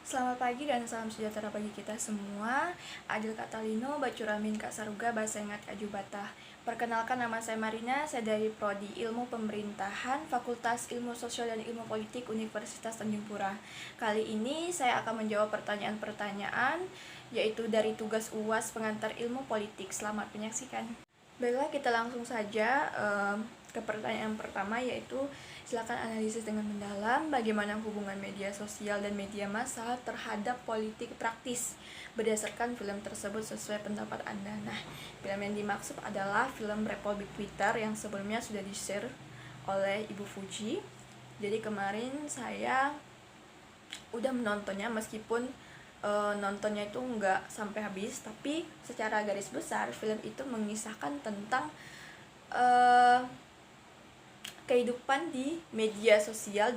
Selamat pagi dan salam sejahtera bagi kita semua. Adil Katalino, Bacuramin Kak Saruga, Bahasa Ingat Kak Jubatah. Perkenalkan, nama saya Marina, saya dari Prodi Ilmu Pemerintahan, Fakultas Ilmu Sosial dan Ilmu Politik Universitas Tanjung Pura. Kali ini saya akan menjawab pertanyaan-pertanyaan, yaitu dari tugas UAS Pengantar Ilmu Politik. Selamat menyaksikan. Baiklah, kita langsung saja ke pertanyaan pertama, yaitu silakan analisis dengan mendalam bagaimana hubungan media sosial dan media massa terhadap politik praktis berdasarkan film tersebut sesuai pendapat Anda. Nah, film yang dimaksud adalah film Republik Twitter yang sebelumnya sudah di-share oleh Ibu Fuji. Jadi kemarin saya udah menontonnya, meskipun nontonnya itu nggak sampai habis, tapi secara garis besar film itu mengisahkan tentang kehidupan di media sosial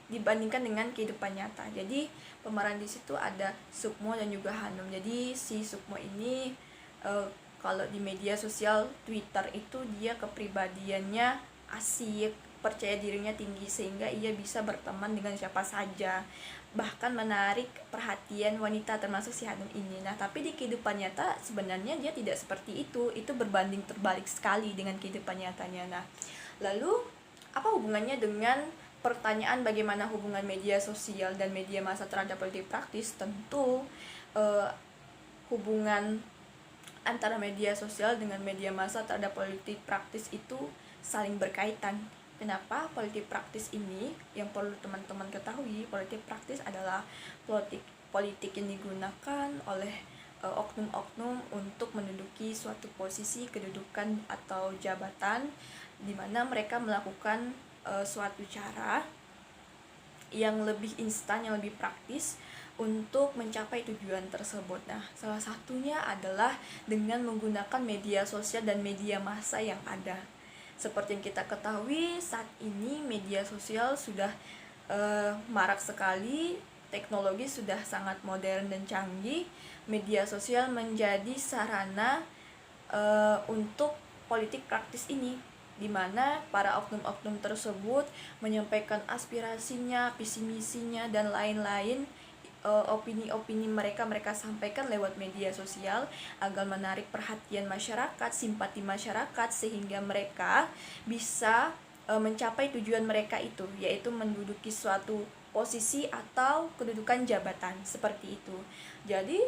dibandingkan dengan kehidupan nyata. Jadi pemeran di situ ada Sukmo dan juga Hanum. Jadi si Sukmo ini kalau di media sosial Twitter itu dia kepribadiannya asik, percaya dirinya tinggi, sehingga ia bisa berteman dengan siapa saja, bahkan menarik perhatian wanita termasuk si Hanum ini. Nah, tapi di kehidupan nyata sebenarnya dia tidak seperti itu berbanding terbalik sekali dengan kehidupan nyatanya. Nah, lalu apa hubungannya dengan pertanyaan bagaimana hubungan media sosial dan media massa terhadap politik praktis? Tentu hubungan antara media sosial dengan media massa terhadap politik praktis itu saling berkaitan. Kenapa? Politik praktis ini yang perlu teman-teman ketahui, politik praktis adalah politik yang digunakan oleh oknum-oknum untuk menduduki suatu posisi kedudukan atau jabatan, di mana mereka melakukan suatu cara yang lebih instan, yang lebih praktis untuk mencapai tujuan tersebut. Nah, salah satunya adalah dengan menggunakan media sosial dan media massa yang ada. Seperti yang kita ketahui, saat ini media sosial sudah marak sekali, teknologi sudah sangat modern dan canggih. Media sosial menjadi sarana untuk politik praktis ini, di mana para oknum-oknum tersebut menyampaikan aspirasinya, visi misinya, dan lain-lain. Opini-opini mereka sampaikan lewat media sosial agar menarik perhatian masyarakat, simpati masyarakat, sehingga mereka bisa mencapai tujuan mereka itu, yaitu menduduki suatu posisi atau kedudukan jabatan seperti itu. Jadi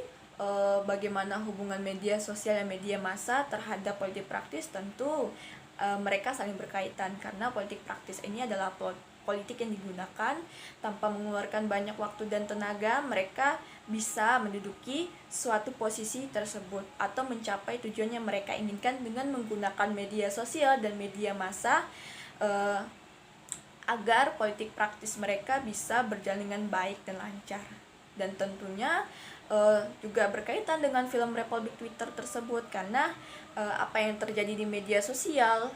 bagaimana hubungan media sosial dan media massa terhadap politik praktis? Tentu mereka saling berkaitan, karena politik praktis ini adalah politik yang digunakan tanpa mengeluarkan banyak waktu dan tenaga. Mereka bisa menduduki suatu posisi tersebut atau mencapai tujuan yang mereka inginkan dengan menggunakan media sosial dan media massa agar politik praktis mereka bisa berjalan dengan baik dan lancar. Dan tentunya juga berkaitan dengan film Republik Twitter tersebut, karena apa yang terjadi di media sosial,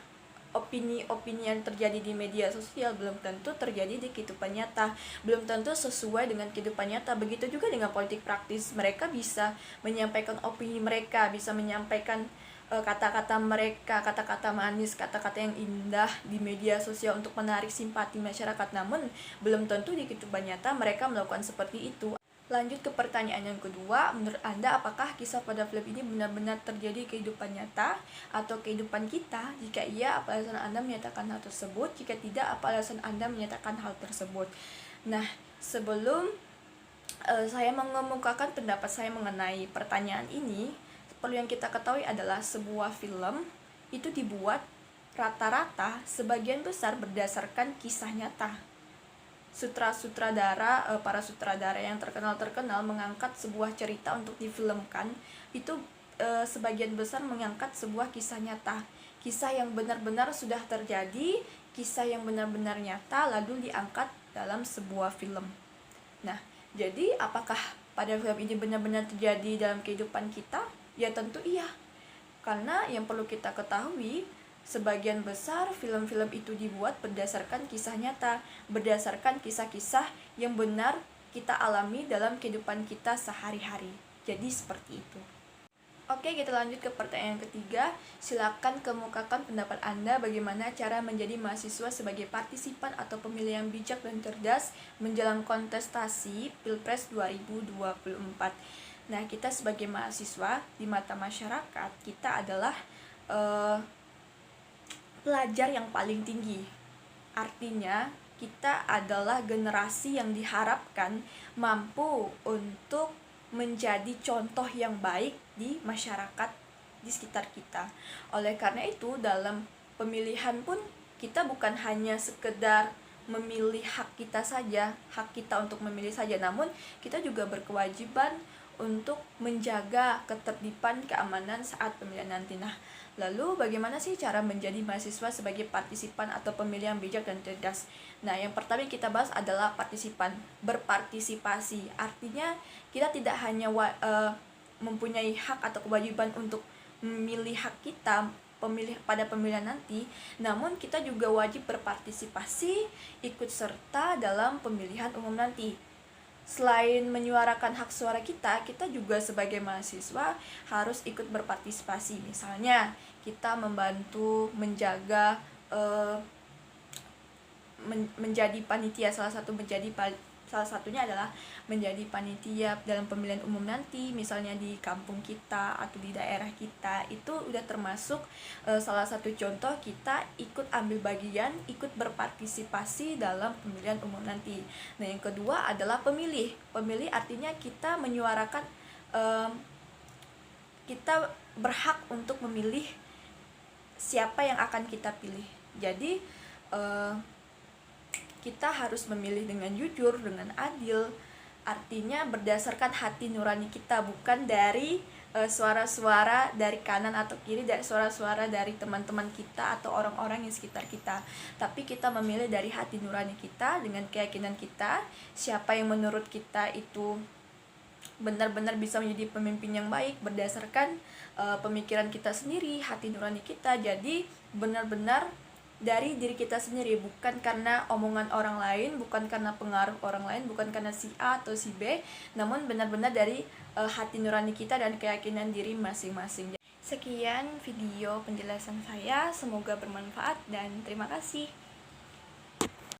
opini-opini yang terjadi di media sosial belum tentu terjadi di kehidupan nyata, belum tentu sesuai dengan kehidupan nyata. Begitu juga dengan politik praktis, mereka bisa menyampaikan opini mereka, bisa menyampaikan kata-kata mereka, kata-kata manis, kata-kata yang indah di media sosial untuk menarik simpati masyarakat, namun belum tentu di kehidupan nyata mereka melakukan seperti itu. Lanjut ke pertanyaan yang kedua, menurut Anda apakah kisah pada film ini benar-benar terjadi kehidupan nyata atau kehidupan kita? Jika iya, apa alasan Anda menyatakan hal tersebut? Jika tidak, apa alasan Anda menyatakan hal tersebut? Nah, sebelum saya mengemukakan pendapat saya mengenai pertanyaan ini, perlu yang kita ketahui adalah sebuah film itu dibuat rata-rata sebagian besar berdasarkan kisah nyata. Para sutradara yang terkenal mengangkat sebuah cerita untuk difilmkan itu sebagian besar mengangkat sebuah kisah nyata, kisah yang benar-benar sudah terjadi, kisah yang benar-benar nyata, lalu diangkat dalam sebuah film. Nah, jadi apakah pada film ini benar-benar terjadi dalam kehidupan kita? Ya tentu iya, karena yang perlu kita ketahui, sebagian besar film-film itu dibuat berdasarkan kisah nyata, berdasarkan kisah-kisah yang benar kita alami dalam kehidupan kita sehari-hari. Jadi seperti itu. Oke, kita lanjut ke pertanyaan ketiga. Silakan kemukakan pendapat Anda bagaimana cara menjadi mahasiswa sebagai partisipan atau pemilih yang bijak dan cerdas menjelang kontestasi Pilpres 2024. Nah, kita sebagai mahasiswa di mata masyarakat, kita adalah pelajar yang paling tinggi. Artinya, kita adalah generasi yang diharapkan mampu untuk menjadi contoh yang baik di masyarakat di sekitar kita. Oleh karena itu, dalam pemilihan pun kita bukan hanya sekedar memilih hak kita saja, hak kita untuk memilih saja, namun kita juga berkewajiban untuk menjaga ketertiban keamanan saat pemilihan nanti. Nah, lalu bagaimana sih cara menjadi mahasiswa sebagai partisipan atau pemilih yang bijak dan cerdas? Nah, yang pertama yang kita bahas adalah partisipan, berpartisipasi. Artinya kita tidak hanya mempunyai hak atau kewajiban untuk memilih hak kita pada pemilihan nanti, namun kita juga wajib berpartisipasi, ikut serta dalam pemilihan umum nanti. Selain menyuarakan hak suara kita juga sebagai mahasiswa harus ikut berpartisipasi. Misalnya, kita membantu menjaga menjadi panitia, salah satunya adalah menjadi panitia dalam pemilihan umum nanti, misalnya di kampung kita atau di daerah kita. Itu udah termasuk salah satu contoh kita ikut ambil bagian, ikut berpartisipasi dalam pemilihan umum nanti. Nah, yang kedua adalah pemilih. Pemilih artinya kita menyuarakan, kita berhak untuk memilih siapa yang akan kita pilih. Jadi kita harus memilih dengan jujur, dengan adil. Artinya berdasarkan hati nurani kita, bukan dari suara-suara dari kanan atau kiri, dari suara-suara dari teman-teman kita atau orang-orang yang sekitar kita. Tapi kita memilih dari hati nurani kita, dengan keyakinan kita, siapa yang menurut kita itu benar-benar bisa menjadi pemimpin yang baik berdasarkan pemikiran kita sendiri, hati nurani kita. Jadi benar-benar dari diri kita sendiri, bukan karena omongan orang lain, bukan karena pengaruh orang lain, bukan karena si A atau si B, namun benar-benar dari hati nurani kita dan keyakinan diri masing-masing. Sekian video penjelasan saya, semoga bermanfaat dan terima kasih.